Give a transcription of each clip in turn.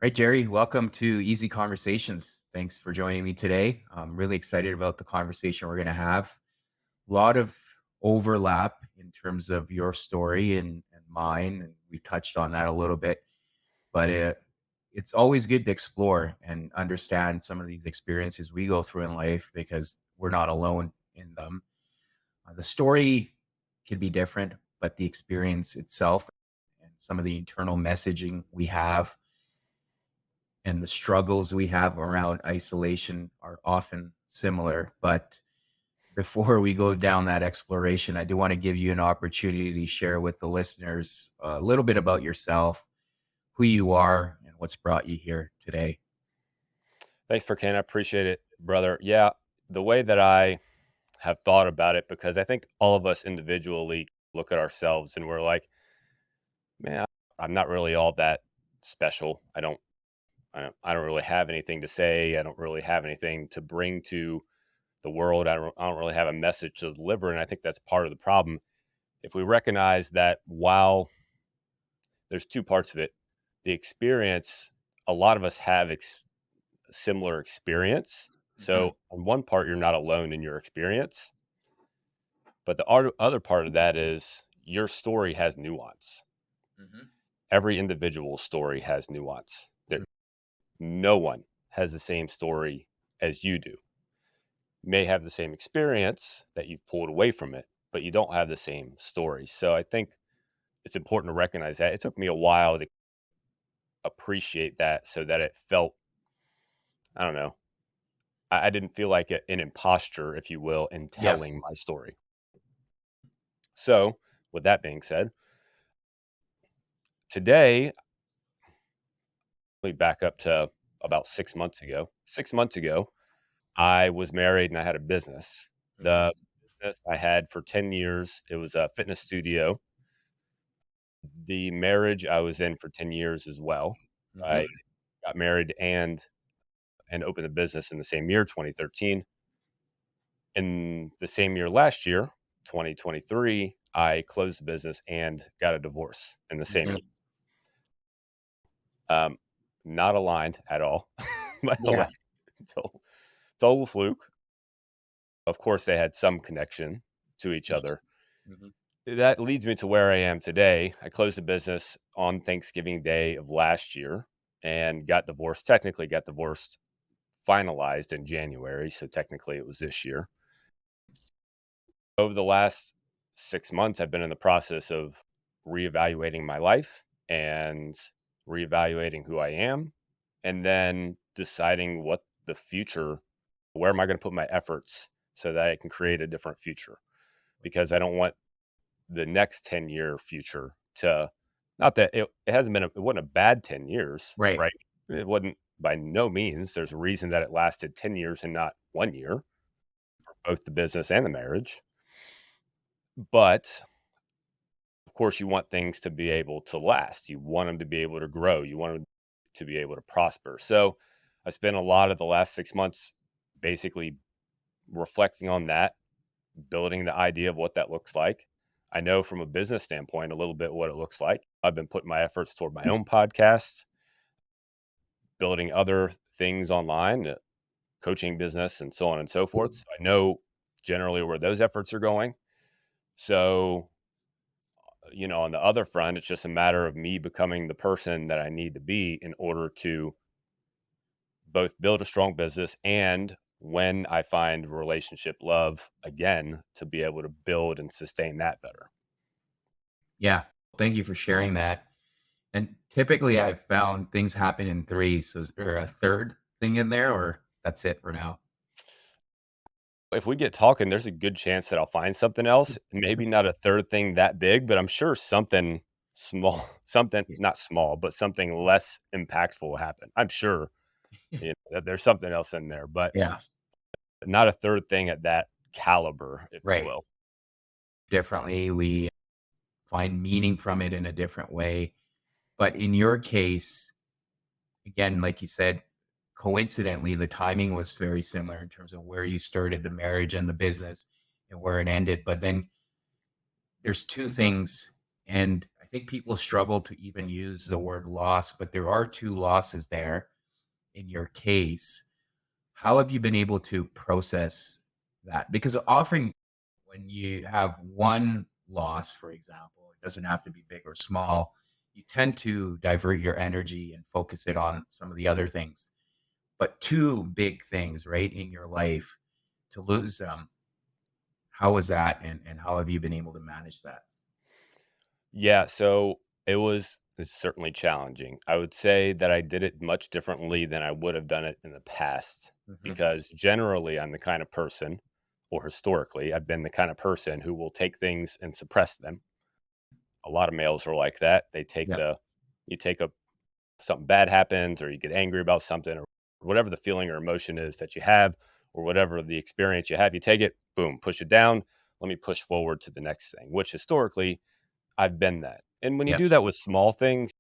Right, Jerry, welcome to Easy Conversations. Thanks for joining me today. I'm really excited about the conversation we're going to have. A lot of overlap in terms of your story and mine, and we touched on that a little bit, but it's always good to explore and understand some of these experiences we go through in life because we're not alone in them. The story can be different, but the experience itself and some of the internal messaging we have and the struggles we have around isolation are often similar. But before we go down that exploration, I do want to give you an opportunity to share with the listeners a little bit about yourself, who you are, and what's brought you here today. Thanks, Furkhan. I appreciate it, brother. Yeah, the way that I have thought about it, because I think all of us individually look at ourselves and we're like, man, I'm not really all that special. I don't really have anything to say. I don't really have anything to bring to the world. I don't really have a message to deliver. And I think that's part of the problem. If we recognize that while there's two parts of it, the experience, a lot of us have similar experience. Mhm. So on one part, you're not alone in your experience, but the other part of that is your story has nuance. Mhm. Every individual story has nuance. There, Mhm. no one has the same story as you do. You may have the same experience that you've pulled away from it, but you don't have the same story. So I think it's important to recognize that. It took me a while to appreciate that so that it felt, I don't know, I didn't feel like an imposter, if you will, in Yes. telling my story. So, with that being said, today, we back up to about 6 months ago. 6 months ago, I was married and I had a business. Mhm. The business I had for 10 years, it was a fitness studio. The marriage I was in for 10 years as well. Mhm. I got married and opened a business in the same year, 2013. In the same year last year, 2023, I closed the business and got a divorce in the same Mhm. year. Um, not aligned at all, by the way. Yeah. So, total fluke. Of course, they had some connection to each other. Mhm. That leads me to where I am today. I closed the business on Thanksgiving Day of last year and got divorced. Technically, got divorced finalized in January. So, technically, it was this year. Over the last 6 months, I've been in the process of reevaluating my life and reevaluating who I am, and then deciding what the future, where am I going to put my efforts so that I can create a different future? Because I don't want the next 10-year future to, not that it hasn't been, it wasn't a bad 10 years, Right. right? It wasn't by no means. There's a reason that it lasted 10 years and not 1 year, both the business and the marriage. But of course, you want things to be able to last. You want them to be able to grow. You want them to be able to prosper. So I spent a lot of the last 6 months basically reflecting on that, building the idea of what that looks like. I know from a business standpoint a little bit what it looks like. I've been putting my efforts toward my own podcasts, building other things online, coaching business, and so on and so forth. So I know generally where those efforts are going. So on the other front, it's just a matter of me becoming the person that I need to be in order to both build a strong business and when I find relationship love again, to be able to build and sustain that better. Yeah. Thank you for sharing that. And typically, I've found things happen in threes. So is there a third thing in there, or that's it for now? If we get talking, there's a good chance that I'll find something else. Maybe not a third thing that big, but I'm sure something small, something not small, but something less impactful will happen. I'm sure that there's something else in there, but Yeah. not a third thing at that caliber, if you Right. will. Differently. We find meaning from it in a different way. But in your case, again, like you said, coincidentally, the timing was very similar in terms of where you started the marriage and the business and where it ended. But then there's two things. And I think people struggle to even use the word loss, but there are two losses there in your case. How have you been able to process that? Because often when you have one loss, for example, it doesn't have to be big or small, you tend to divert your energy and focus it on some of the other things. But two big things, right, in your life to lose them, how was that? And how have you been able to manage that? Yeah, so it's certainly challenging. I would say that I did it much differently than I would have done it in the past Hmm. because generally I'm the kind of person, or historically, I've been the kind of person who will take things and suppress them. A lot of males are like that. Yeah. You take a something bad happens or you get angry about something or whatever the feeling or emotion is that you have or whatever the experience you have, you take it, boom, push it down. Let me push forward to the next thing, which historically I've been that. And when you Yeah. do that with small things,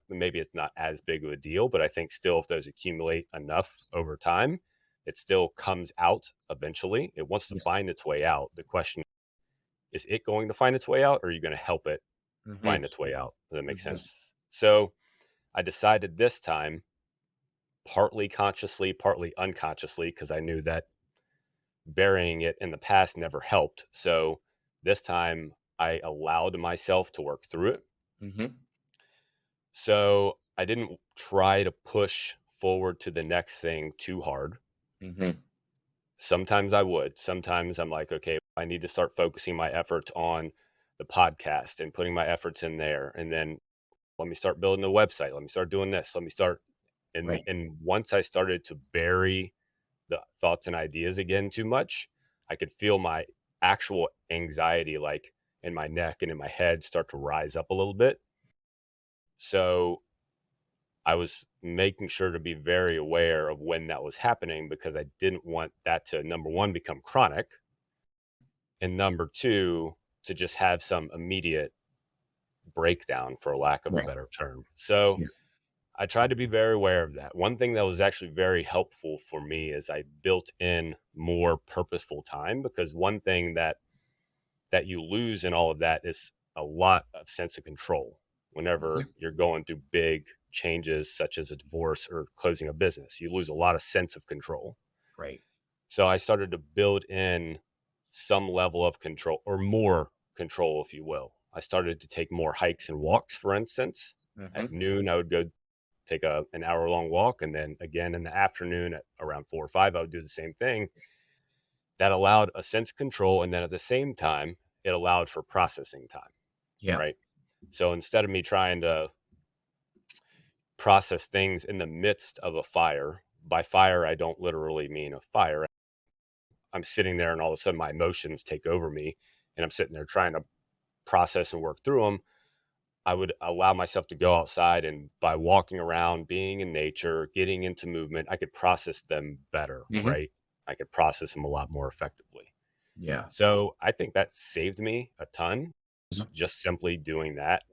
maybe it's not as big of a deal, but I think still if those accumulate enough over time, it still comes out eventually. It wants to Yeah. find its way out. The question is it going to find its way out or are you going to help it Hmm. find its way out? Does that make Hmm. sense? So I decided this time, partly consciously, partly unconsciously, because I knew that burying it in the past never helped. So this time I allowed myself to work through it. Hmm. So I didn't try to push forward to the next thing too hard. Hmm. Sometimes I would. Sometimes I'm like, okay, I need to start focusing my efforts on the podcast and putting my efforts in there. And then let me start building a website. Let me start doing this. Let me start. Right. And once I started to bury the thoughts and ideas again too much, I could feel my actual anxiety, like in my neck and in my head, start to rise up a little bit. So I was making sure to be very aware of when that was happening because I didn't want that to, number one, become chronic, and number two, to just have some immediate breakdown, for lack of a Right. better term. So Yeah. I tried to be very aware of that. One thing that was actually very helpful for me is I built in more purposeful time because one thing that you lose in all of that is a lot of sense of control whenever Hmm. you're going through big changes such as a divorce or closing a business. You lose a lot of sense of control. Right. So I started to build in some level of control or more control, if you will. I started to take more hikes and walks, for instance. At Hmm. noon, I would go take an hour long walk. And then again in the afternoon at around 4 or 5, I would do the same thing. That allowed a sense of control. And then at the same time, it allowed for processing time, Yeah. right? So instead of me trying to process things in the midst of a fire, by fire, I don't literally mean a fire. I'm sitting there and all of a sudden my emotions take over me and I'm sitting there trying to process and work through them. I would allow myself to go outside and by walking around, being in nature, getting into movement, I could process them better, Hmm. right? I could process them a lot more effectively. Yeah. So I think that saved me a ton, just simply doing that,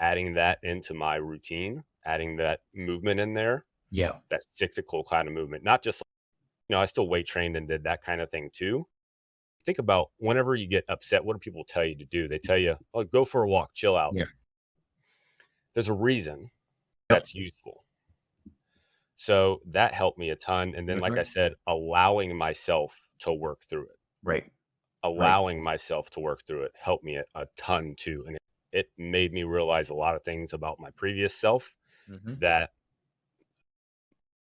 adding that into my routine, adding that movement in there, Yeah. that cyclical kind of movement, not just, I still weight trained and did that kind of thing too. Think about whenever you get upset, what do people tell you to do? They tell you, oh, go for a walk, chill out. Yeah. There's a reason Yep. that's useful. So that helped me a ton. And then, like I Hmm. said, allowing myself to work through it, Right. Right. allowing myself to work through it helped me a ton too. And it made me realize a lot of things about my previous self Hmm. that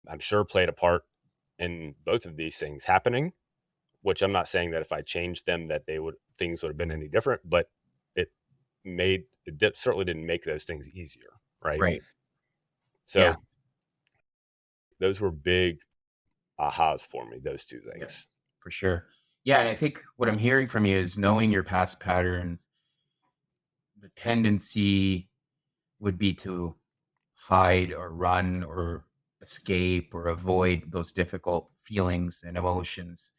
I'm sure played a part in both of these things happening, which I'm not saying that if I changed them that things would have been any different, but it certainly didn't make those things easier, right? Right. Yeah. So those were big ahas for me, those two Yeah. things. For sure. Yeah. And I think what I'm hearing from you is knowing your past patterns, the tendency would be to hide or run or escape or avoid those difficult feelings and emotions.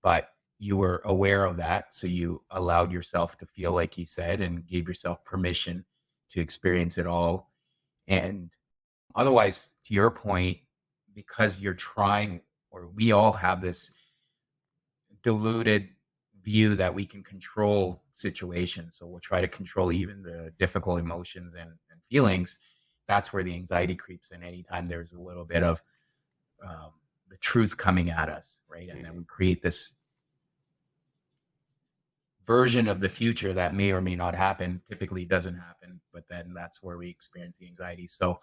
But you were aware of that. So you allowed yourself to feel like you said and gave yourself permission to experience it all. And otherwise, to your point, because you're trying, or we all have this diluted view that we can control situations. So we'll try to control even the difficult emotions and feelings. That's where the anxiety creeps in anytime there's a little bit of um, the truth coming at us, right? And then Mhm. we create this version of the future that may or may not happen. Typically doesn't happen, but then that's where we experience the anxiety. So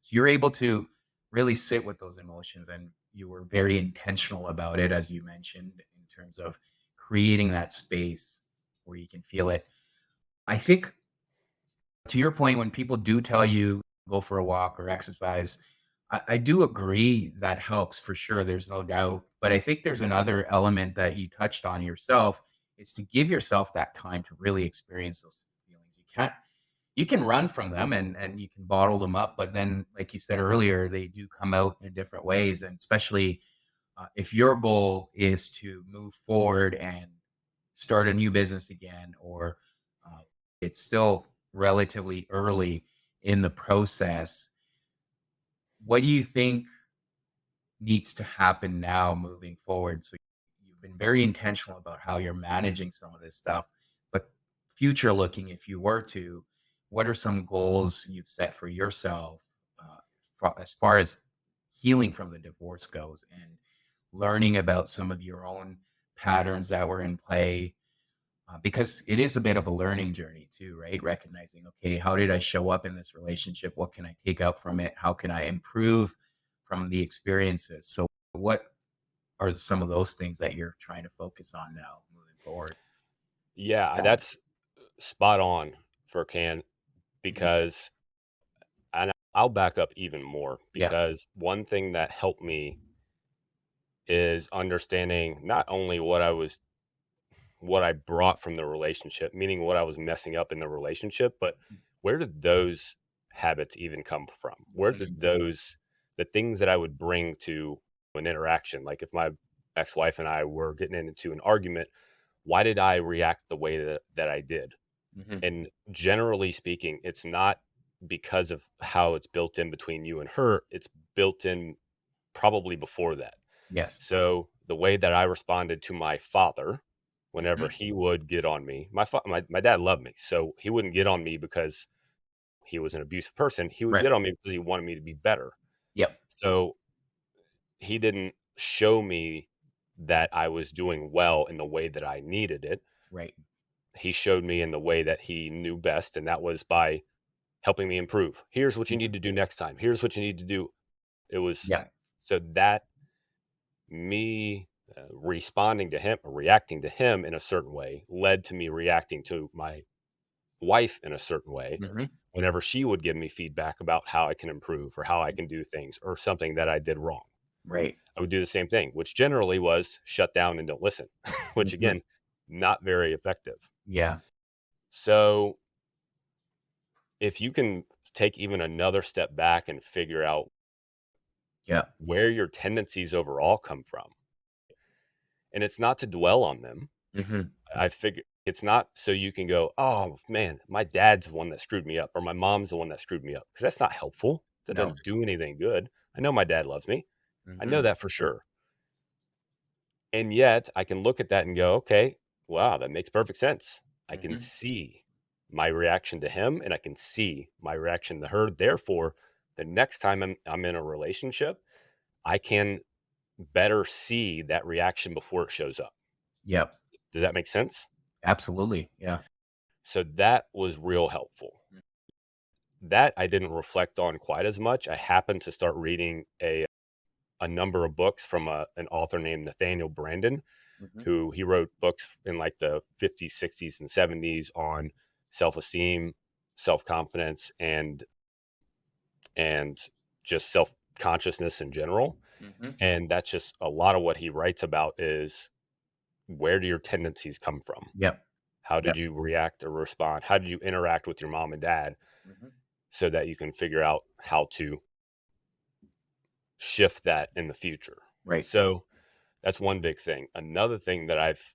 you're able to really sit with those emotions, and you were very intentional about it, as you mentioned, in terms of creating that space where you can feel it. I think, to your point, when people do tell you go for a walk or exercise, I do agree that helps for sure. There's no doubt. But I think there's another element that you touched on yourself is to give yourself that time to really experience those feelings. You can run from them and you can bottle them up, but then, like you said earlier, they do come out in different ways. And especially if your goal is to move forward and start a new business again, or uh, it's still relatively early in the process, what do you think needs to happen now moving forward? So you've been very intentional about how you're managing some of this stuff, but future looking, if you were to, what are some goals you've set for yourself as far as healing from the divorce goes and learning about some of your own patterns that were in play? Because it is a bit of a learning journey too, right? Recognizing, okay, how did I show up in this relationship? What can I take out from it? How can I improve from the experiences? So, what are some of those things that you're trying to focus on now moving forward? Yeah, that's spot on, Furkan, Mhm. because and I'll back up even more Yeah. because one thing that helped me is understanding not only what I brought from the relationship, meaning what I was messing up in the relationship, but where did those habits even come from? Where did Mhm. the things that I would bring to an interaction, like if my ex-wife and I were getting into an argument, why did I react the way that I did? Mhm. And generally speaking, it's not because of how it's built in between you and her, it's built in probably before that. Yes. So the way that I responded to my father whenever Mhm. he would get on me, my dad loved me, so he wouldn't get on me because he was an abusive person. He would Right. get on me because he wanted me to be better. Yep. So he didn't show me that I was doing well in the way that I needed it. Right. He showed me in the way that he knew best, and that was by helping me improve. Here's what you Mhm. need to do next time. Here's what you need to do. It was Yeah. so that me responding to him or reacting to him in a certain way led to me reacting to my wife in a certain way Mhm. whenever she would give me feedback about how I can improve or how I can do things or something that I did wrong. Right. I would do the same thing, which generally was shut down and don't listen, which Mhm. again, not very effective. Yeah. So if you can take even another step back and figure out Yeah. where your tendencies overall come from, and it's not to dwell on them. Mhm. I figure it's not so you can go, "Oh, man, my dad's the one that screwed me up," or "My mom's the one that screwed me up," because that's not helpful. That No. doesn't do anything good. I know my dad loves me. I know Mhm. that for sure. And yet, I can look at that and go, "Okay, wow, that makes perfect sense." I can Mhm. see my reaction to him, and I can see my reaction to her. Therefore, the next time I'm in a relationship, I can better see that reaction before it shows up. Yep. Does that make sense? Absolutely. Yeah. So that was real helpful. That I didn't reflect on quite as much. I happened to start reading a number of books from an author named Nathaniel Branden, Mhm. who he wrote books in like the 50s, 60s, and 70s on self-esteem, self-confidence, and just self-consciousness in general. Mhm. And that's just a lot of what he writes about is where do your tendencies come from? Yep. How did Yep. you react or respond? How did you interact with your mom and dad Mhm. so that you can figure out how to shift that in the future? Right. So that's one big thing. Another thing that I've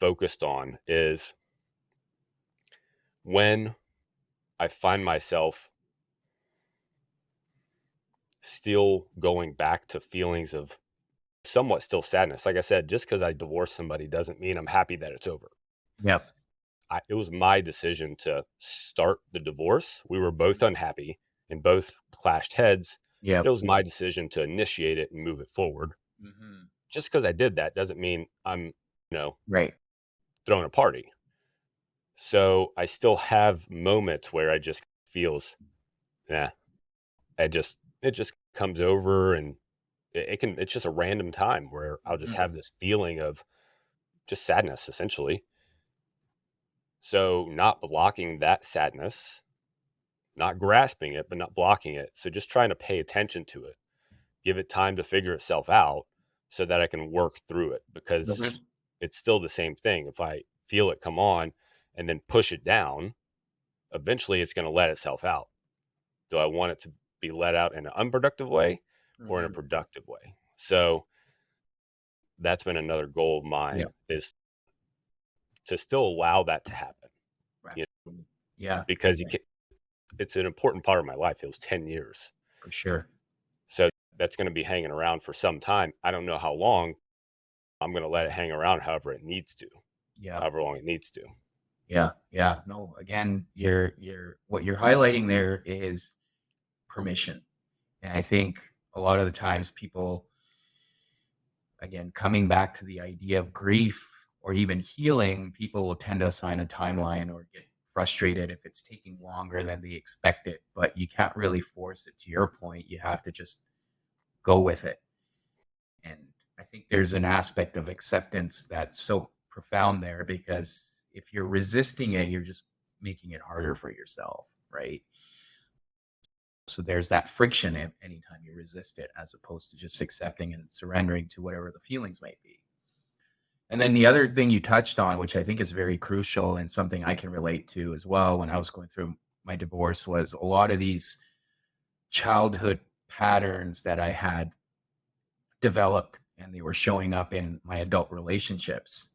focused on is when I find myself still going back to feelings of somewhat still sadness. Like I said, just because I divorced somebody doesn't mean I'm happy that it's over. Yep. It was my decision to start the divorce. We were both Mhm. unhappy and both clashed heads, but it Yep. was my decision to initiate it and move it forward. Mhm. Just because I did that doesn't mean I'm, Right. throwing a party. So I still have moments where I just feels, yeah, it just comes over, and it's just a random time where I'll just Mhm. have this feeling of just sadness essentially. So not blocking that sadness, not grasping it, but not blocking it. So just trying to pay attention to it, give it time to figure itself out so that I can work through it, because Mhm. it's still the same thing. If I feel it come on and then push it down, eventually it's going to let itself out. Do I want it to be let out in an unproductive way or in a Mhm. productive way? So that's been another goal of mine, Yep. is to still allow that to happen, you know, Absolutely. Yeah. because Right. it's an important part of my life. It was 10 years. For sure. So that's going to be hanging around for some time. I don't know how long. I'm going to let it hang around however it needs to, Yeah. however long it needs to. Yeah. Yeah. No, again, you're what you're highlighting there is permission. And I think a lot of the times people, again, coming back to the idea of grief or even healing, people will tend to assign a timeline or get frustrated if it's taking longer than they expected. But you can't really force it, to your point. You have to just go with it. And I think there's an aspect of acceptance that's so profound there, because if you're resisting it, you're just making it harder for yourself, right? So there's that friction anytime you resist it, as opposed to just accepting and surrendering to whatever the feelings might be. And then the other thing you touched on, which I think is very crucial and something I can relate to as well when I was going through my divorce, was a lot of these childhood patterns that I had developed, and they were showing up in my adult relationships.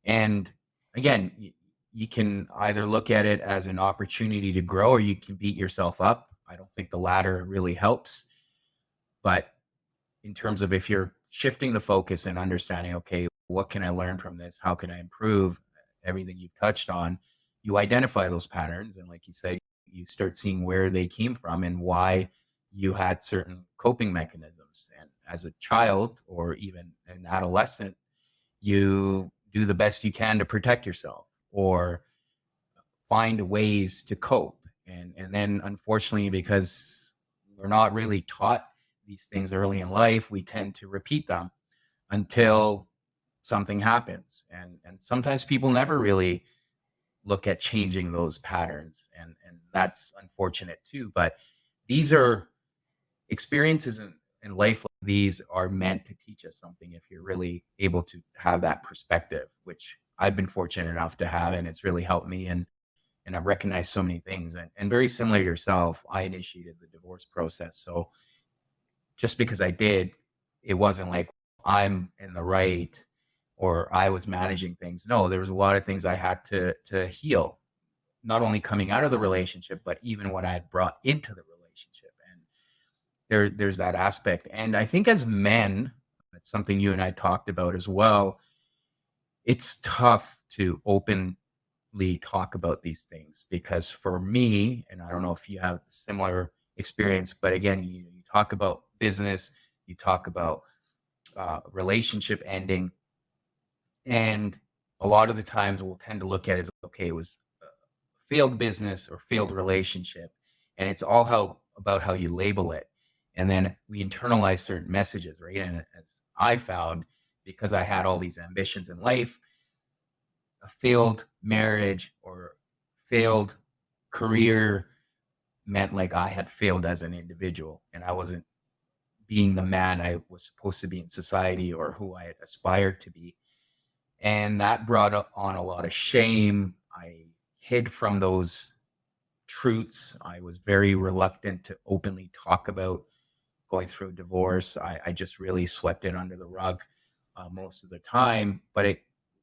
And again, you can either look at it as an opportunity to grow, or you can beat yourself up. I don't think the latter really helps. But in terms of, if you're shifting the focus and understanding, okay, what can I learn from this? How can I improve everything you've touched on? You identify those patterns. And like you said, you start seeing where they came from and why you had certain coping mechanisms. And as a child or even an adolescent, you do the best you can to protect yourself or find ways to cope. And then unfortunately, because we're not really taught these things early in life, we tend to repeat them until something happens. And sometimes people never really look at changing those patterns. And that's unfortunate too. But these are experiences in life, like these are meant to teach us something if you're really able to have that perspective, which I've been fortunate enough to have, and it's really helped me. And I've recognized so many things. And very similar to yourself, I initiated the divorce process. So just because I did, it wasn't like I'm in the right or I was managing things. No, there was a lot of things I had to heal, not only coming out of the relationship, but even what I had brought into the relationship. And there's that aspect. And I think as men, it's something you and I talked about as well. It's tough to openly talk about these things, because for me, and I don't know if you have similar experience, but again, you talk about business, you talk about relationship ending, and a lot of the times we'll tend to look at it as, okay, it was a failed business or failed relationship, and it's all how about how you label it, and then we internalize certain messages, right? And as I found, because I had all these ambitions in life, a failed marriage or failed career meant like I had failed as an individual and I wasn't being the man I was supposed to be in society or who I had aspired to be. And that brought on a lot of shame. I hid from those truths. I was very reluctant to openly talk about going through a divorce. I just really swept it under the rug most of the time. But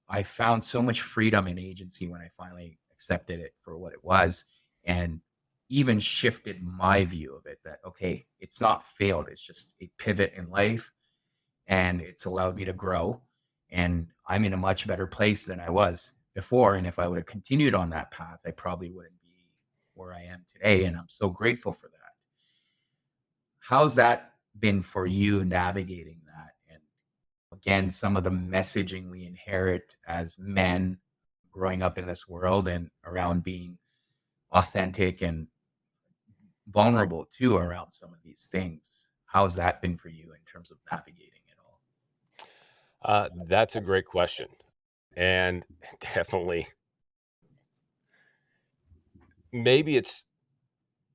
I found so much freedom and agency when I finally accepted it for what it was, and even shifted my view of it, that, okay, it's not failed, it's just a pivot in life. and it's allowed me to grow. And I'm in a much better place than I was before. And if I would have continued on that path, I probably wouldn't be where I am today. And I'm so grateful for that. How's that been for you navigating that? And again, some of the messaging we inherit as men growing up in this world and around being authentic and vulnerable too around some of these things. How's that been for you in terms of navigating it all? That's a great question. And definitely, maybe it's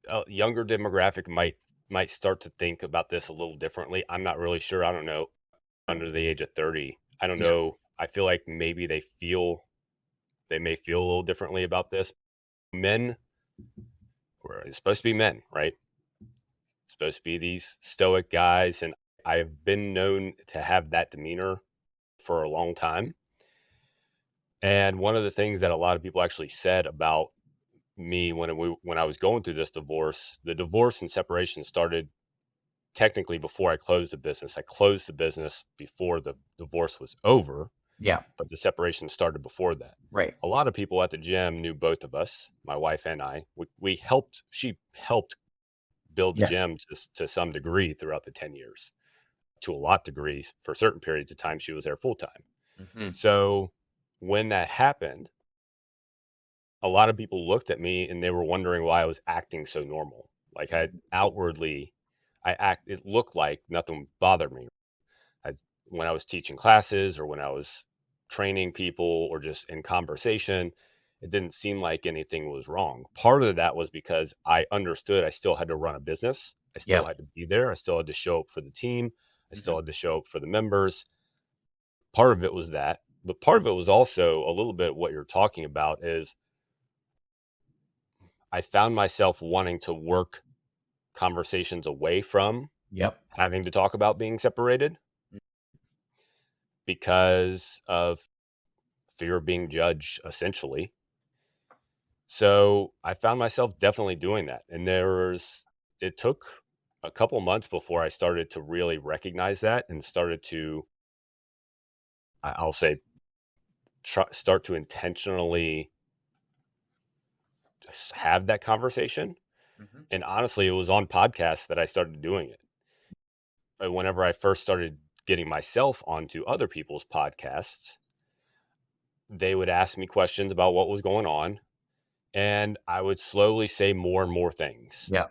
a younger demographic might start to think about this a little differently. I'm not really sure. I don't know. Under the age of 30, I don't Yeah. know. I feel like maybe they may feel a little differently about this. Men, it's supposed to be men, right? It's supposed to be these stoic guys, and I've been known to have that demeanor for a long time. And one of the things that a lot of people actually said about me when I was going through this divorce, the divorce and separation started technically before I closed the business. I closed the business before the divorce was over, Yeah. but the separation started before that. Right. A lot of people at the gym knew both of us, my wife and I. We helped. She helped build the Yeah. gym to some degree throughout the 10 years, to a lot degrees. For certain periods of time, she was there full time. Hmm. So when that happened, a lot of people looked at me and they were wondering why I was acting so normal. Like it looked like nothing bothered me. I, when I was teaching classes or when I was training people or just in conversation, it didn't seem like anything was wrong. Part of that was because I understood I still had to run a business. I Yeah. still had to be there. I still had to show up for the team. I Hmm. still had to show up for the members. Part of it was that, but part of it was also a little bit what you're talking about is I found myself wanting to work conversations away from Yep. having to talk about being separated because of fear of being judged, essentially. So I found myself definitely doing that. And it took a couple months before I started to really recognize that and started to, I'll say, start to intentionally just have that conversation. Hmm. And honestly, it was on podcasts that I started doing it. Whenever I first started getting myself onto other people's podcasts, they would ask me questions about what was going on, and I would slowly say more and more things. Yeah.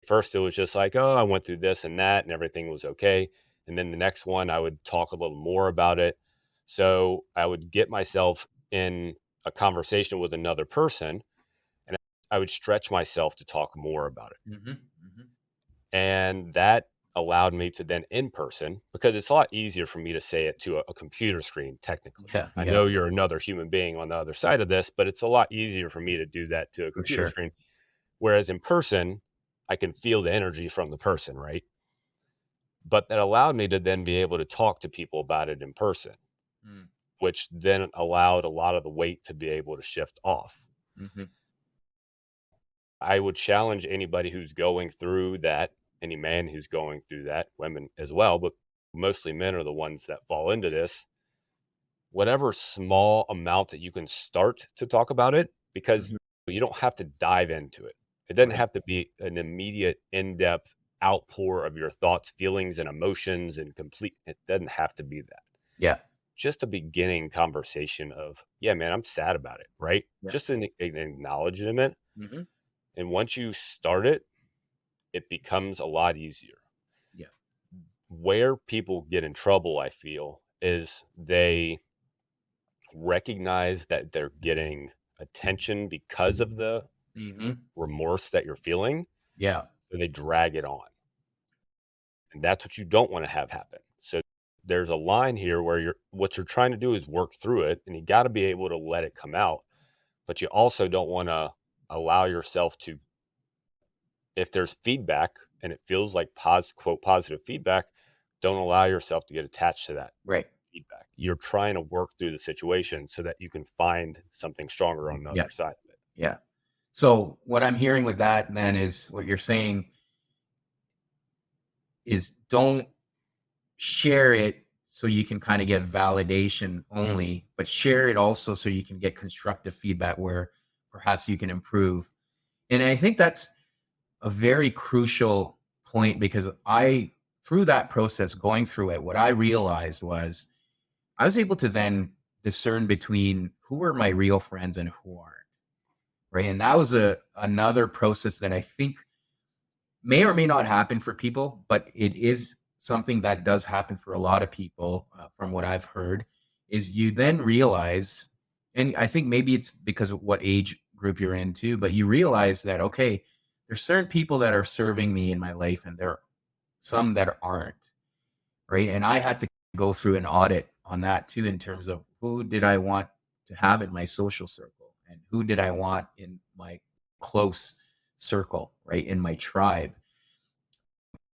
First, it was just like, oh, I went through this and that, and everything was okay. And then the next one, I would talk a little more about it. So I would get myself in a conversation with another person, and I would stretch myself to talk more about it. Hmm. Hmm. And that allowed me to then in person, because it's a lot easier for me to say it to a computer screen, technically. Yeah. I Yeah. know you're another human being on the other side of this, but it's a lot easier for me to do that to a For computer sure. screen. Whereas in person, I can feel the energy from the person, right? But that allowed me to then be able to talk to people about it in person, Mm. which then allowed a lot of the weight to be able to shift off. Hmm. I would challenge anybody who's going through that, any man who's going through that, women as well, but mostly men are the ones that fall into this. Whatever small amount that you can start to talk about it, because Hmm. you don't have to dive into it. It doesn't Right. have to be an immediate, in depth outpour of your thoughts, feelings, and emotions and complete. It doesn't have to be that. Yeah. Just a beginning conversation of, yeah, man, I'm sad about it, right? Yeah. Just an acknowledgement. Hmm. And once you start it, it becomes a lot easier. Yeah. Where people get in trouble, I feel, is they recognize that they're getting attention because of the Hmm. remorse that you're feeling, Yeah. so they drag it on. And that's what you don't want to have happen. So there's a line here where what you're trying to do is work through it, and you got to be able to let it come out, but you also don't want to allow yourself to, if there's feedback and it feels like quote positive feedback, don't allow yourself to get attached to that Right. feedback. You're trying to work through the situation so that you can find something stronger on the Yeah. other side of it. Yeah. So what I'm hearing with that then is what you're saying is don't share it so you can kind of get validation only, but share it also so you can get constructive feedback where perhaps you can improve. And I think that's a very crucial point because through that process, going through it, what I realized was I was able to then discern between who are my real friends and who aren't. Right. And that was another process that I think may or may not happen for people, but it is something that does happen for a lot of people, from what I've heard, is you then realize, and I think maybe it's because of what age group you're into, but you realize that, okay, there's certain people that are serving me in my life and there are some that aren't, right? And I had to go through an audit on that too, in terms of who did I want to have in my social circle and who did I want in my close circle, right? In my tribe.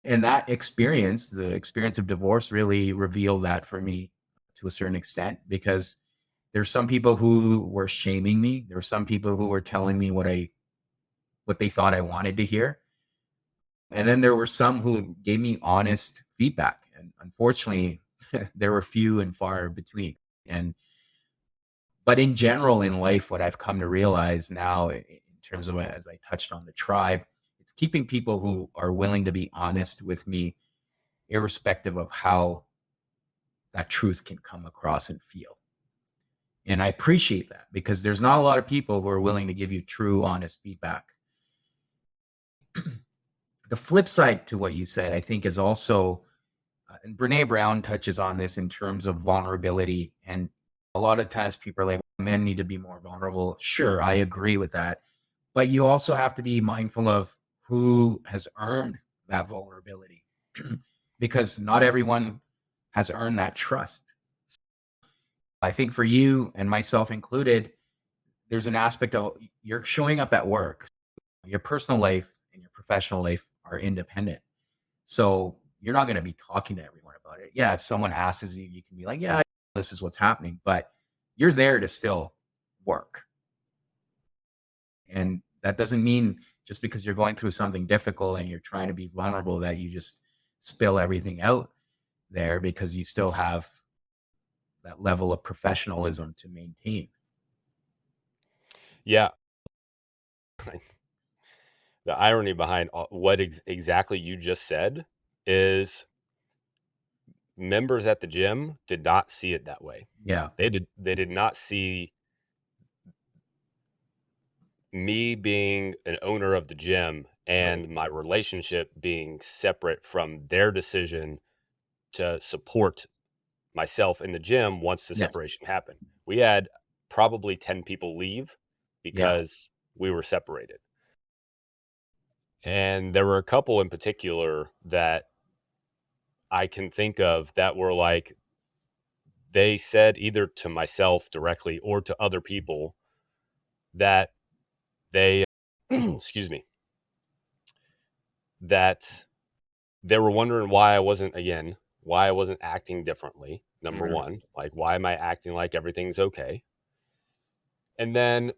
And that experience, the experience of divorce, really revealed that for me to a certain extent, because there's some people who were shaming me. There were some people who were telling me what they thought I wanted to hear. And then there were some who gave me honest feedback. And unfortunately, there were few and far between. And but in general in life, what I've come to realize now in terms of, as I touched on the tribe, it's keeping people who are willing to be honest with me, irrespective of how that truth can come across and feel. And I appreciate that because there's not a lot of people who are willing to give you true, honest feedback. The flip side to what you said, I think, is also, and Brene Brown touches on this in terms of vulnerability. And a lot of times people are like, men need to be more vulnerable. Sure, I agree with that. But you also have to be mindful of who has earned that vulnerability because not everyone has earned that trust. I think for you and myself included, there's an aspect of you're showing up at work. Your personal life and your professional life are independent. So you're not going to be talking to everyone about it. Yeah, if someone asks you, you can be like, yeah, this is what's happening, but you're there to still work. And that doesn't mean just because you're going through something difficult and you're trying to be vulnerable that you just spill everything out there, because you still have that level of professionalism to maintain. Yeah. The irony behind what exactly you just said is members at the gym did not see it that way. Yeah. They did not see me being an owner of the gym Right. and my relationship being separate from their decision to support myself in the gym once the Yes. separation happened. We had probably 10 people leave Yeah. because we were separated. And there were a couple in particular that I can think of that were like, they said either to myself directly or to other people that they, excuse me, that they were wondering why I wasn't acting differently. Number Mhm. one, like, why am I acting like everything's okay? And then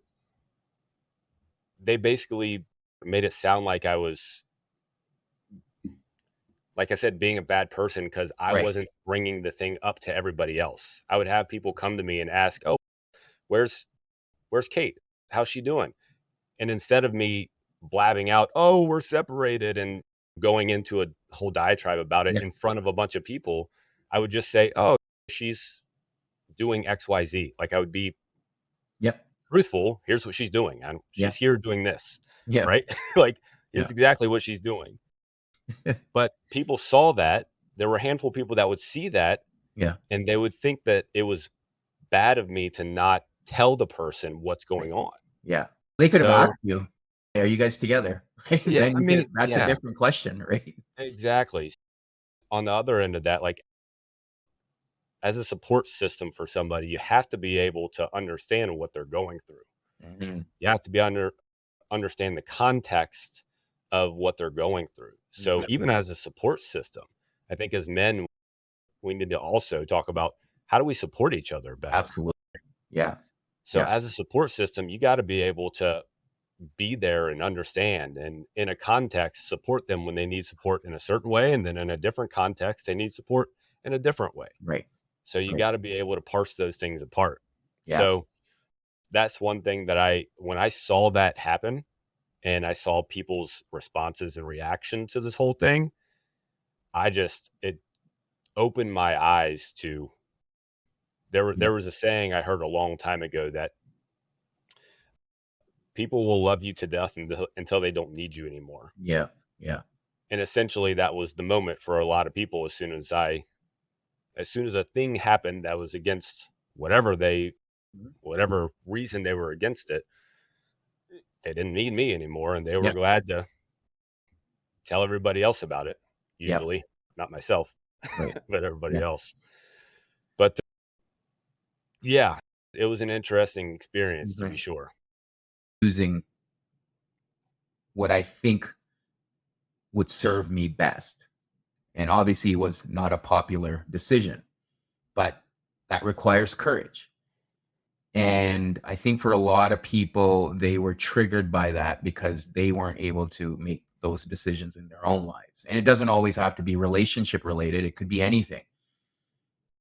they basically made it sound like I was, like I said, being a bad person because I Right. wasn't bringing the thing up to everybody else. I would have people come to me and ask, "Oh, where's Kate? How's she doing?" And instead of me blabbing out, "Oh, we're separated," and going into a whole diatribe about it Yeah. in front of a bunch of people, I would just say, "Oh, she's doing XYZ." Like, I would be Yep. truthful. Here's what she's doing. And Yeah. she's here doing this, Yeah. right? Like, Yeah. here's exactly what she's doing. But people saw that. There were a handful of people that would see that Yeah. and they would think that it was bad of me to not tell the person what's going on. Yeah. They could have asked So, you, "Hey, are you guys together?" Right? yeah, Then I you mean, could, that's a yeah, different question, right? exactly. On the other end of that, like, as a support system for somebody, you have to be able to understand what they're going through. Mhm. You have to be understand the context of what they're going through. So Exactly. even as a support system, I think as men, we need to also talk about how do we support each other better. Absolutely. Yeah. So Yeah. as a support system, you got to be able to be there and understand and in a context support them when they need support in a certain way, and then in a different context they need support in a different way. Right. So you Right. got to be able to parse those things apart. Yeah. So that's one thing that when I saw that happen and I saw people's responses and reaction to this whole thing, it opened my eyes to Yeah. there was a saying I heard a long time ago that people will love you to death until they don't need you anymore. Yeah. Yeah. And essentially that was the moment for a lot of people. As soon as a thing happened that was against Mhm. whatever reason they were against it, they didn't need me anymore, and they were Yeah. glad to tell everybody else about it. Yeah. Usually not myself, Right. but everybody Yeah. else. But yeah, it was an interesting experience to Mhm. be sure. Choosing what I think would serve me best. And obviously, it was not a popular decision, but that requires courage. And I think for a lot of people, they were triggered by that because they weren't able to make those decisions in their own lives. And it doesn't always have to be relationship related, it could be anything.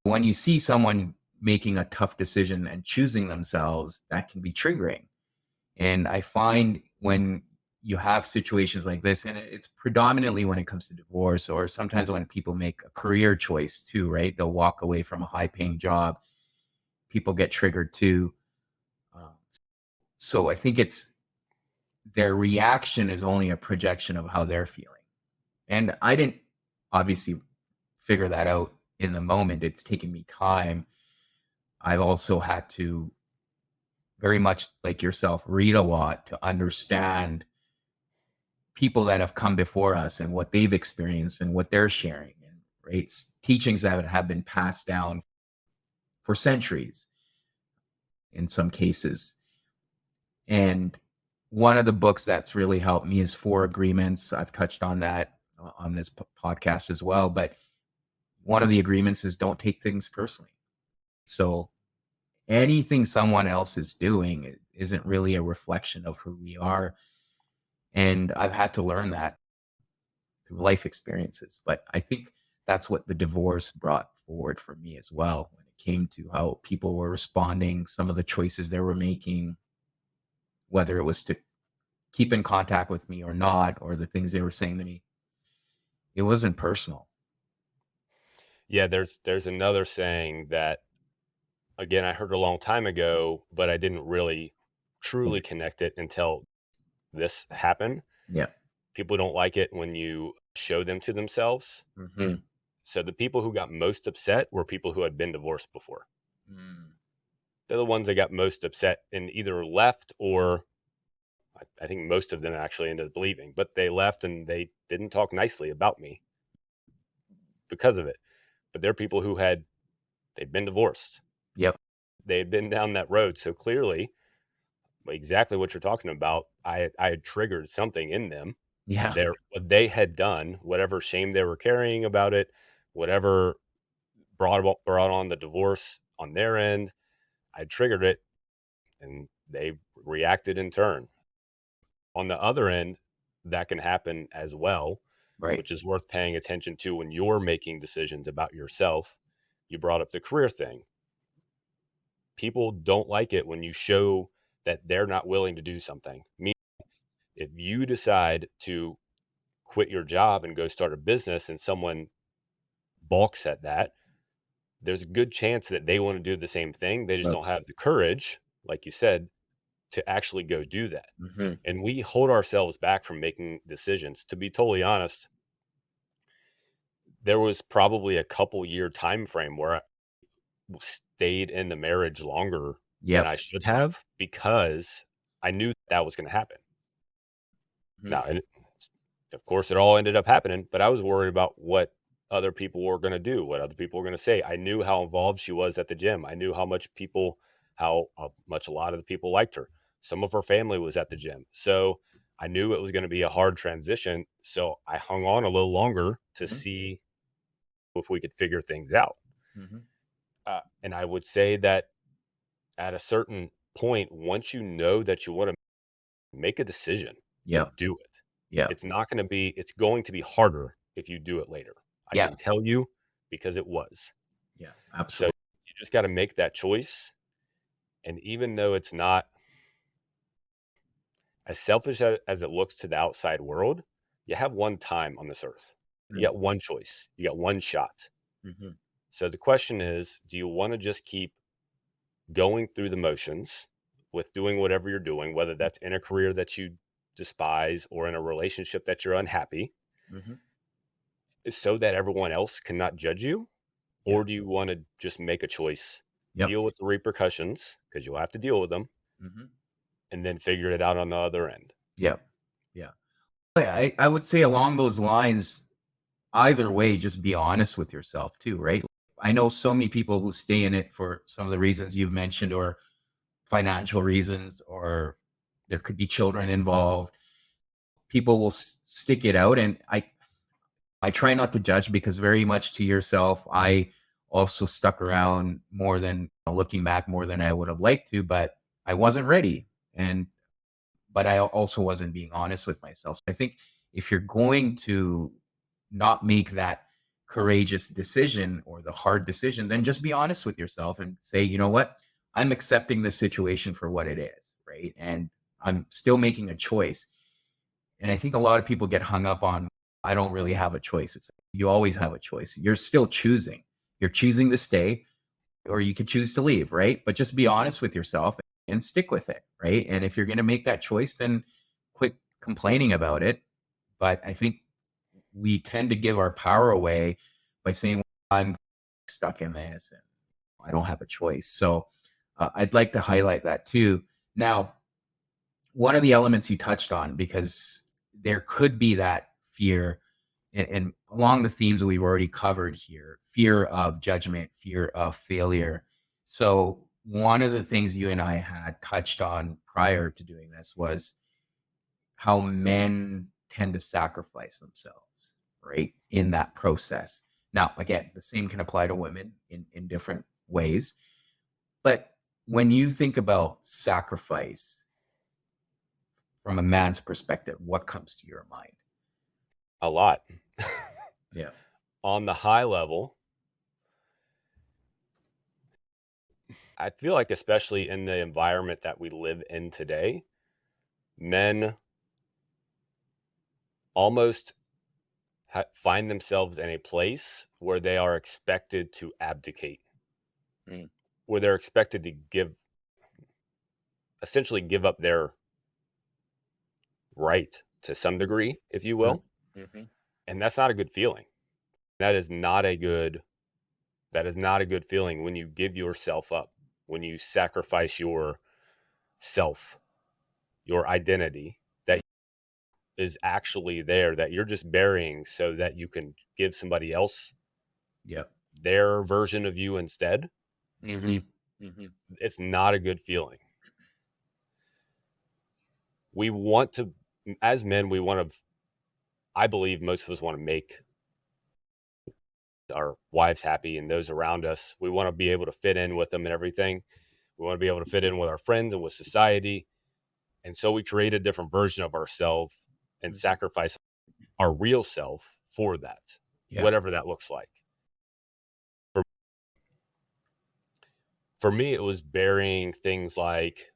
When you see someone making a tough decision and choosing themselves, that can be triggering. And I find when you have situations like this, and it's predominantly when it comes to divorce, or sometimes when people make a career choice too, right? They'll walk away from a high paying job. People get triggered too. Um, so I think it's their reaction is only a projection of how they're feeling. And I didn't obviously figure that out in the moment. It's taken me time. I've also had to, very much like yourself, read a lot to understand people that have come before us and what they've experienced and what they're sharing, and right, teachings that have been passed down for centuries in some cases. And one of the books that's really helped me is Four Agreements. I've touched on that on this podcast as well, but one of the agreements is don't take things personally. So anything someone else is doing isn't really a reflection of who we are. And I've had to learn that through life experiences. But I think that's what the divorce brought forward for me as well when it came to how people were responding, some of the choices they were making, whether it was to keep in contact with me or not, or the things they were saying to me. It wasn't personal. Yeah, there's another saying that again I heard a long time ago, but I didn't really truly connect it until this happened. Yeah. People don't like it when you show them to themselves. Hmm. So the people who got most upset were people who had been divorced before. Mm. They're the ones that got most upset and either left or I think most of them actually ended up leaving, but they left and they didn't talk nicely about me because of it. But they're people they'd been divorced. Yep. They had been down that road. So clearly, exactly what you're talking about, I had triggered something in them. Yeah. What they had done, whatever shame they were carrying about it, whatever brought on the divorce on their end, I triggered it and they reacted in turn. On the other end, that can happen as well, Right. which is worth paying attention to when you're making decisions about yourself. You brought up the career thing. People don't like it when you show that they're not willing to do something. Me, if you decide to quit your job and go start a business and someone balks at that, there's a good chance that they want to do the same thing. They just Yep. don't have the courage, like you said, to actually go do that. Hmm. And we hold ourselves back from making decisions. To be totally honest, there was probably a couple year time frame where I stayed in the marriage longer than Yep. I should have because I knew that was going to happen. Hmm. Now, and of course, it all ended up happening, but I was worried about what other people were going to do, what other people were going to say. I knew how involved she was at the gym. I knew how much a lot of the people liked her. Some of her family was at the gym. So I knew it was going to be a hard transition. So I hung on a little longer to Hmm. see if we could figure things out. Hmm. And I would say that at a certain point, once you know that you want to make a decision Yep. and do it, Yep. it's going to be harder if you do it later. I Yeah. can tell you, because it was. Yeah, So absolutely. you just got to make that choice. And even though it's not as selfish as it looks to the outside world, you have one time on this earth. You got one choice. You got one shot. Mhm. So the question is, do you want to just keep going through the motions with doing whatever you're doing, whether that's in a career that you despise or in a relationship that you're unhappy, Mhm. so that everyone else cannot judge you? Yeah. Or do you want to just make a choice, Yep. deal with the repercussions, because you'll have to deal with them, Mhm. and then figure it out on the other end? Yep. Yeah. I would say along those lines, either way, just be honest with yourself too, right? I know so many people who stay in it for some of the reasons you've mentioned, or financial reasons, or there could be children involved. People will stick it out, and I try not to judge, because very much to yourself, I also stuck around more than, looking back, more than I would have liked to, but I wasn't ready. And but I also wasn't being honest with myself. So I think if you're going to not make that courageous decision or the hard decision, then just be honest with yourself and say, you know what? I'm accepting the situation for what it is, right? And I'm still making a choice. And I think a lot of people get hung up on, I don't really have a choice. It's like, you always have a choice. You're still choosing. You're choosing to stay, or you could choose to leave, right? But just be honest with yourself and stick with it, right? And if you're going to make that choice, then quit complaining about it. But I think we tend to give our power away by saying, well, I'm stuck in this and I don't have a choice. So I'd like to highlight that too. Now, one of the elements you touched on, because there could be that fear, and along the themes that we've already covered here, fear of judgment, fear of failure. So one of the things you and I had touched on prior to doing this was how men tend to sacrifice themselves, right, in that process. Now, again, the same can apply to women in different ways. But when you think about sacrifice from a man's perspective, what comes to your mind? A lot. Yeah. On the high level, I feel like, especially in the environment that we live in today, men almost find themselves in a place where they are expected to abdicate, Mm. where they're expected to essentially give up their right to some degree, if you Mhm. will. Mhm. And that's not a good feeling. That is not a good that is not a good feeling when you give yourself up, when you sacrifice your self, your identity that is actually there, that you're just burying so that you can give somebody else Yeah. their version of you instead. Mhm. Mhm. It's not a good feeling. We want to, as men, we want to, I believe most of us want to make our wives happy and those around us. We want to be able to fit in with them and everything. We want to be able to fit in with our friends and with society. And so we create a different version of ourselves and Mhm. sacrifice our real self for that, Yeah. whatever that looks like. For, for me, it was burying things like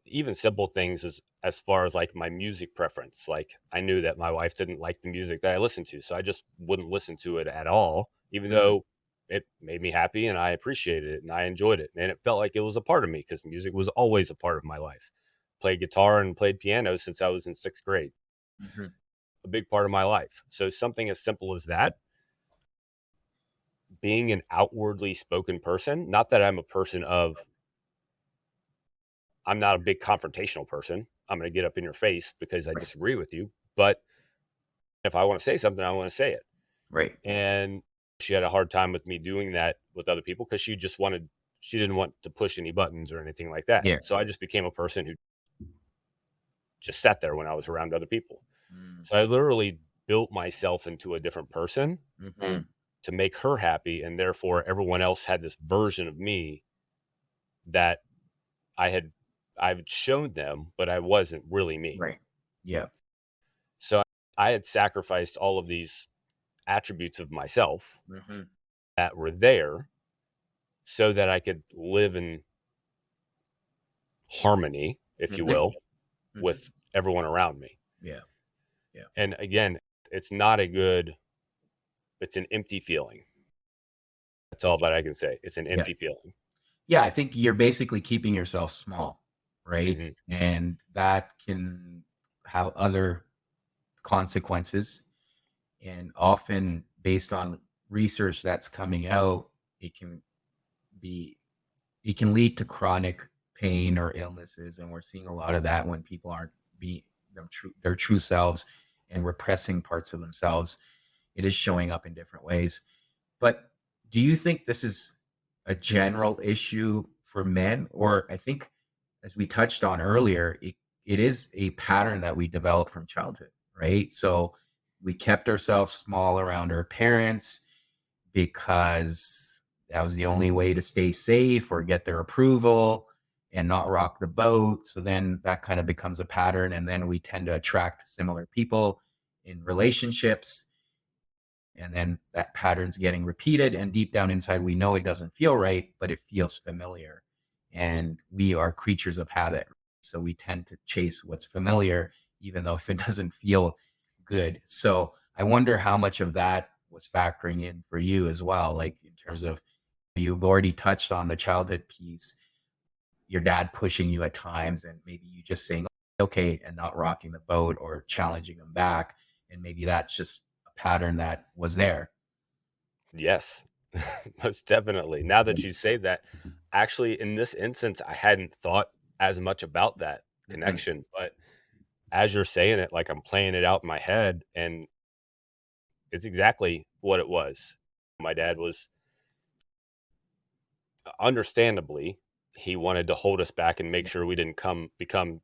even simple things as far as like my music preference. Like I knew that my wife didn't like the music that I listened to, so I just wouldn't listen to it at all, even Mm. though it made me happy and I appreciated it and I enjoyed it and it felt like it was a part of me because music was always a part of my life. Played guitar and played piano since I was in 6th grade, Mhm. a big part of my life. So something as simple as that, being an outwardly spoken person, not that I'm a person of I'm not a big confrontational person. I'm going to get up in your face because I Right. disagree with you. But if I want to say something, I want to say it. Right. And she had a hard time with me doing that with other people because she didn't want to push any buttons or anything like that. Yeah. So I just became a person who just sat there when I was around other people. Mm. So I literally built myself into a different person Mhm. to make her happy. And therefore, everyone else had this version of me that I had, I've shown them, but I wasn't really me. Right. Yeah. So I had sacrificed all of these attributes of myself Mhm. that were there so that I could live in harmony, if you Mhm, will, mhm. with everyone around me. Yeah, yeah, And again, it's not a good, it's an empty feeling. That's all that I can say. It's an yeah. empty feeling. Yeah, I think you're basically keeping yourself small, right? Hmm. And that can have other consequences. And often, based on research that's coming out, it can be it can lead to chronic pain or illnesses, and we're seeing a lot of that when people aren't being their true selves and repressing parts of themselves. It is showing up in different ways. But do you think this is a general issue for men? Or I think, as we touched on earlier, it is a pattern that we develop from childhood, right? So we kept ourselves small around our parents because that was the only way to stay safe or get their approval and not rock the boat. So then that kind of becomes a pattern. And then we tend to attract similar people in relationships, and then that pattern's getting repeated, and deep down inside we know it doesn't feel right, but it feels familiar, and we are creatures of habit, so we tend to chase what's familiar even though if it doesn't feel good. So I wonder how much of that was factoring in for you as well, like in terms of, you've already touched on the childhood piece, your dad pushing you at times and maybe you just saying okay and not rocking the boat or challenging him back, and maybe that's just a pattern that was there. Yes, most definitely. Now that you say that, actually, in this instance, I hadn't thought as much about that Mhm. connection. But as you're saying it, like I'm playing it out in my head, and it's exactly what it was. My dad was understandably, he wanted to hold us back and make Yeah. sure we didn't become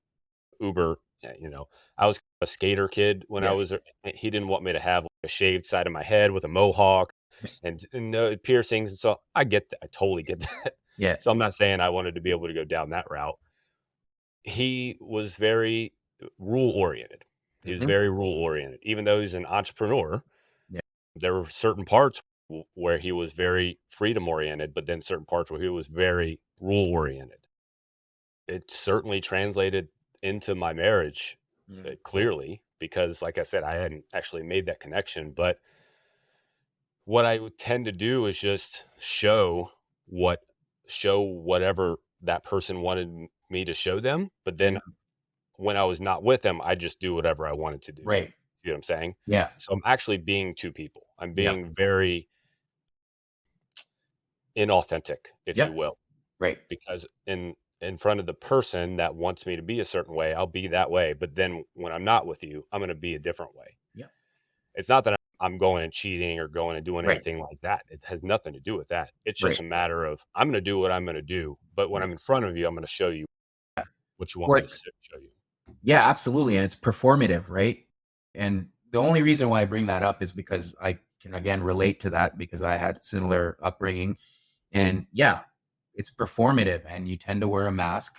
uber. I was a skater kid when I Yeah. was. He didn't want me to have like a shaved side of my head with a mohawk and no piercings. And so I get that. I totally get that. Yeah. So I'm not saying I wanted to be able to go down that route. He was very rule oriented. He was Mhm. very rule oriented. Even though he's an entrepreneur, Yeah. there were certain parts where he was very freedom oriented, but then certain parts where he was very rule oriented. It certainly translated into my marriage, Mm. clearly, because, like I said, I hadn't actually made that connection. But what I would tend to do is just show whatever that person wanted me to show them. But then Mhm. when I was not with them, I just do whatever I wanted to do. Right. You know what I'm saying? Yeah. So I'm actually being two people. I'm Yeah. being very inauthentic, if Yeah. you will, Right. because in front of the person that wants me to be a certain way, I'll be that way. But then when I'm not with you, I'm going to be a different way. Yeah. It's not that I'm going and cheating or going and doing Right. anything like that. It has nothing to do with that. It's just Right. a matter of I'm going to do what I'm going to do. But when Right. I'm in front of you, I'm going to show you Yeah. what you want me to Or show you. yeah, absolutely, and it's performative, right? And the only reason why I bring that up is because I can again relate to that because I had similar upbringing, and yeah, it's performative, and you tend to wear a mask,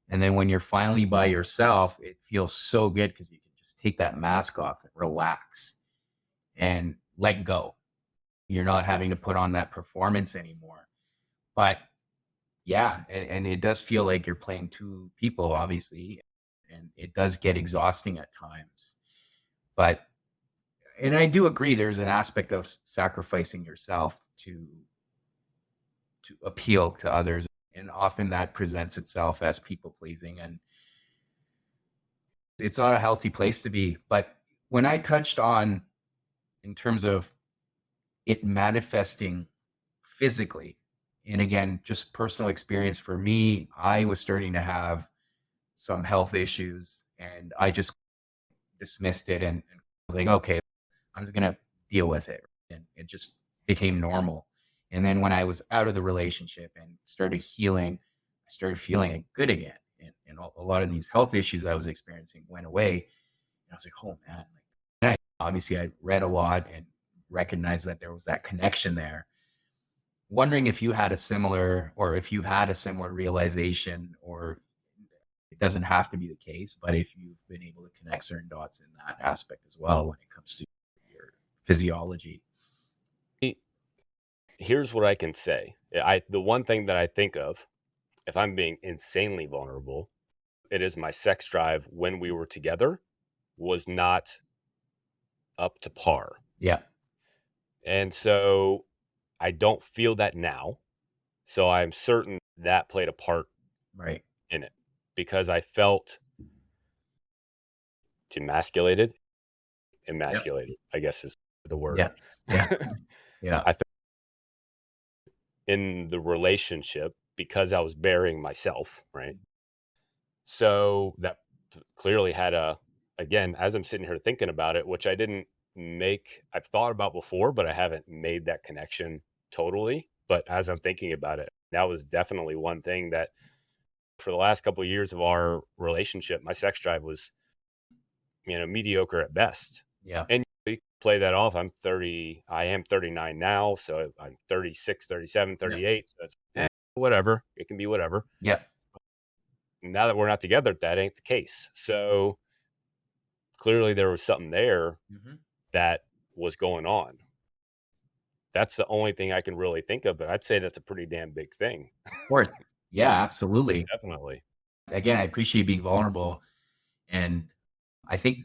and then when you're finally by yourself, it feels so good because you can just take that mask off and relax and let go. You're not having to put on that performance anymore. But yeah, and it does feel like you're playing two people, obviously, and it does get exhausting at times. But and I do agree there's an aspect of sacrificing yourself to appeal to others, and often that presents itself as people pleasing, and it's not a healthy place to be. But when I touched on, in terms of it manifesting physically, and again, just personal experience for me, I was starting to have some health issues, and I just dismissed it, and was like, okay, I'm just gonna deal with it, and it just became normal. And then when I was out of the relationship and started healing, I started feeling like good again, and a lot of these health issues I was experiencing went away. And I was like, oh man, like, obviously I read a lot and recognized that there was that connection there. Wondering if you had a similar, or if you've had a similar realization, or it doesn't have to be the case, but if you've been able to connect certain dots in that aspect as well when it comes to your physiology. Here's what I can say. The one thing that I think of, if I'm being insanely vulnerable, it is my sex drive when we were together was not up to par. Yeah. And so I don't feel that now. So I'm certain that played a part Right. in it because I felt demasculated, Yeah. emasculated, I guess is the word. Yeah. Yeah. Yeah. I felt in the relationship because I was burying myself, right? So that clearly had again, as I'm sitting here thinking about it, which I've thought about before, but I haven't made that connection totally. But as I'm thinking about it, that was definitely one thing that for the last couple of years of our relationship, my sex drive was, mediocre at best. Yeah. And you play that off. I am 39 now. So I'm 36, 37, Yeah. 38. So that's whatever. It can be whatever. Yeah. Now that we're not together, that ain't the case. So clearly there was something there Mhm. that was going on. That's the only thing I can really think of, but I'd say that's a pretty damn big thing. Of course. Yeah, Most absolutely. definitely. Again, I appreciate being vulnerable, and I think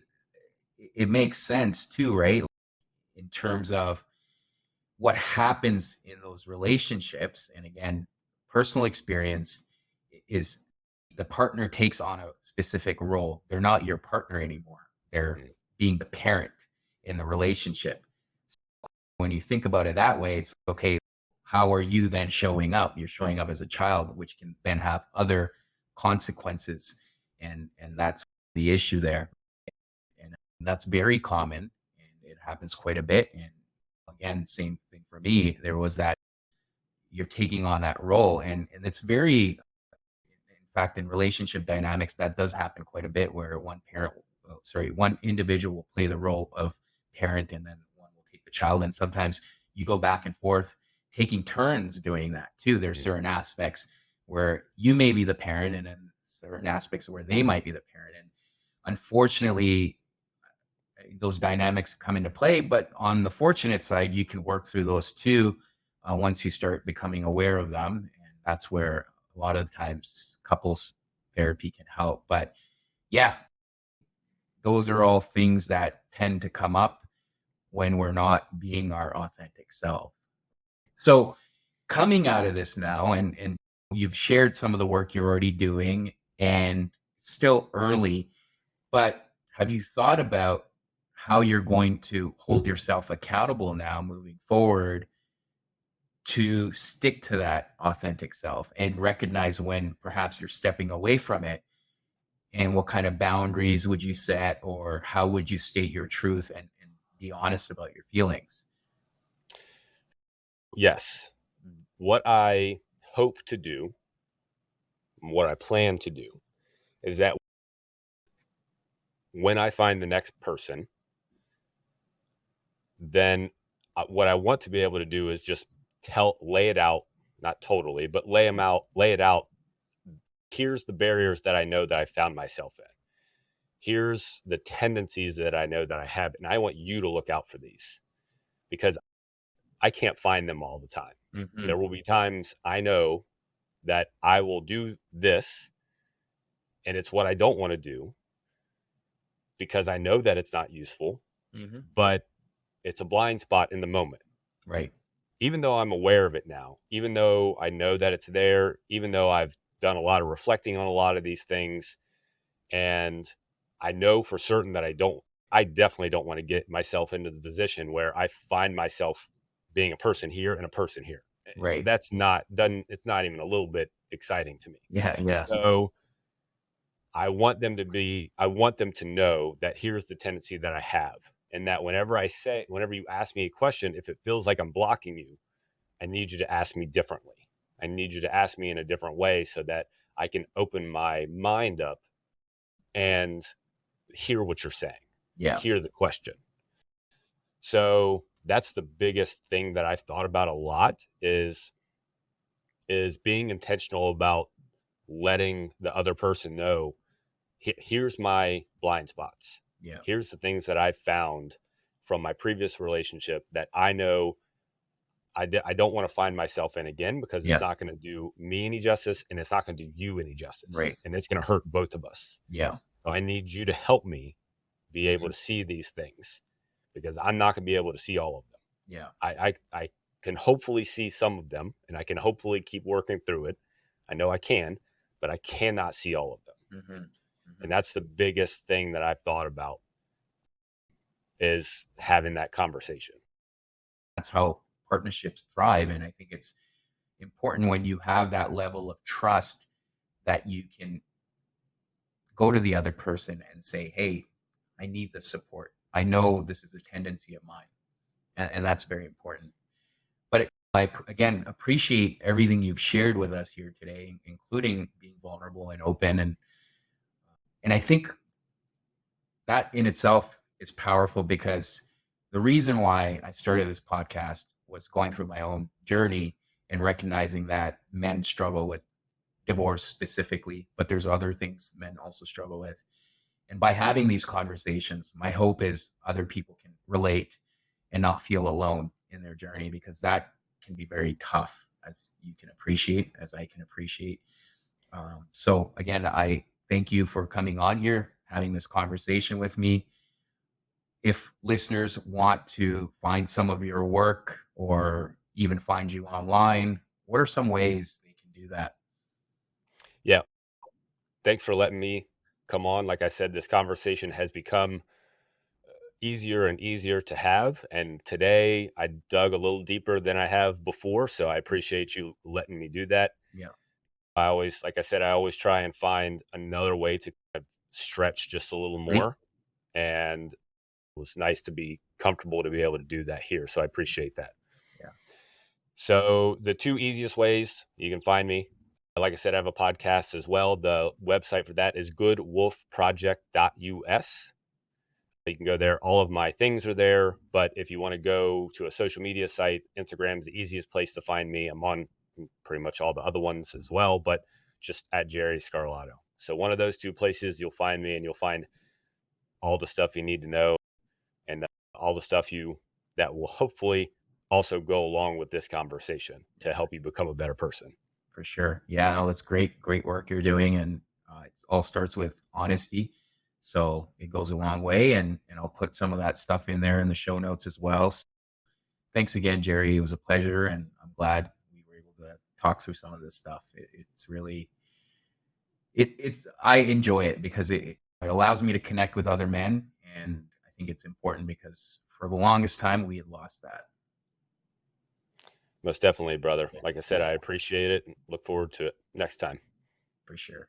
it makes sense too, right? In terms of what happens in those relationships. And again, personal experience is the partner takes on a specific role. They're not your partner anymore. They're Mm, being the parent in the relationship. When you think about it that way, it's okay, how are you then showing up? You're showing up as a child, which can then have other consequences. And that's the issue there. And that's very common and it happens quite a bit. And again, same thing for me. There was that you're taking on that role. And it's very, in fact, in relationship dynamics, that does happen quite a bit where one individual will play the role of parent and then one will take the child. And sometimes you go back and forth taking turns doing that too. There's mm, certain aspects where you may be the parent and then certain aspects where they might be the parent. And unfortunately, those dynamics come into play. But on the fortunate side, you can work through those too once you start becoming aware of them. And that's where a lot of times couples therapy can help. But yeah, those are all things that tend to come up when we're not being our authentic self. So coming out of this now, and you've shared some of the work you're already doing, and still early, but have you thought about how you're going to hold yourself accountable now moving forward to stick to that authentic self and recognize when perhaps you're stepping away from it? And what kind of boundaries would you set, or how would you state your truth and be honest about your feelings? yes. What I hope to do, what I plan to do, is that when I find the next person, then what I want to be able to do is just lay it out, not totally, but lay it out. Here's the barriers that I know that I found myself in. Here's the tendencies that I know that I have. And I want you to look out for these because I can't find them all the time. Hmm. There will be times I know that I will do this and it's what I don't want to do because I know that it's not useful, Hmm. but it's a blind spot in the moment. Right. Even though I'm aware of it now, even though I know that it's there, even though I've done a lot of reflecting on a lot of these things, and I know for certain that I definitely don't want to get myself into the position where I find myself being a person here and a person here. Right. That's not done. It's not even a little bit exciting to me. Yeah. Yeah. So I want them to know that here's the tendency that I have. And that whenever you ask me a question, if it feels like I'm blocking you, I need you to ask me differently. I need you to ask me in a different way so that I can open my mind up and hear what you're saying, Yeah. hear the question. So that's the biggest thing that I've thought about a lot is being intentional about letting the other person know here's my blind spots. Yeah. Here's the things that I've found from my previous relationship that I know I don't want to find myself in again, because it's Yes. not going to do me any justice, and it's not going to do you any justice, Right. and it's going to hurt both of us. Yeah. So I need you to help me be able to see these things, because I'm not going to be able to see all of them. Yeah. I can hopefully see some of them, and I can hopefully keep working through it. I know I can, but I cannot see all of them. Hmm. And Hmm. that's the biggest thing that I've thought about, is having that conversation. That's how partnerships thrive. And I think it's important when you have that level of trust that you can go to the other person and say, hey, I need the support. I know this is a tendency of mine. And that's very important. But I, again, appreciate everything you've shared with us here today, including being vulnerable and open. And I think that in itself is powerful because the reason why I started this podcast was going through my own journey and recognizing that men struggle with divorce specifically, but there's other things men also struggle with. And by having these conversations, my hope is other people can relate and not feel alone in their journey, because that can be very tough, as you can appreciate, as I can appreciate. So, again, I thank you for coming on here, having this conversation with me. If listeners want to find some of your work or even find you online, what are some ways they can do that? Yeah. Thanks for letting me come on. Like I said, this conversation has become easier and easier to have. And today I dug a little deeper than I have before. So I appreciate you letting me do that. Yeah. I always, like I said, I always try and find another way to kind of stretch just a little Great. more. And it was nice to be comfortable to be able to do that here. So I appreciate that. Yeah. So the two easiest ways you can find me, like I said, I have a podcast as well. The website for that is goodwolfproject.us. You can go there. All of my things are there. But if you want to go to a social media site, Instagram's the easiest place to find me. I'm on pretty much all the other ones as well, but just at Jerry Scarlato. So one of those two places, you'll find me, and you'll find all the stuff you need to know, and all the stuff you that will hopefully also go along with this conversation to help you become a better person. For sure. Yeah, no, that's great, great work you're doing, and it all starts with honesty. So it goes a long way, and I'll put some of that stuff in there in the show notes as well. So thanks again, Jerry. It was a pleasure, and I'm glad we were able to talk through some of this stuff. It's really it's I enjoy it because it allows me to connect with other men, and I think it's important because for the longest time we had lost that. Most definitely, brother. Yeah, Like I said, thanks I appreciate it and look forward to it next time. for sure.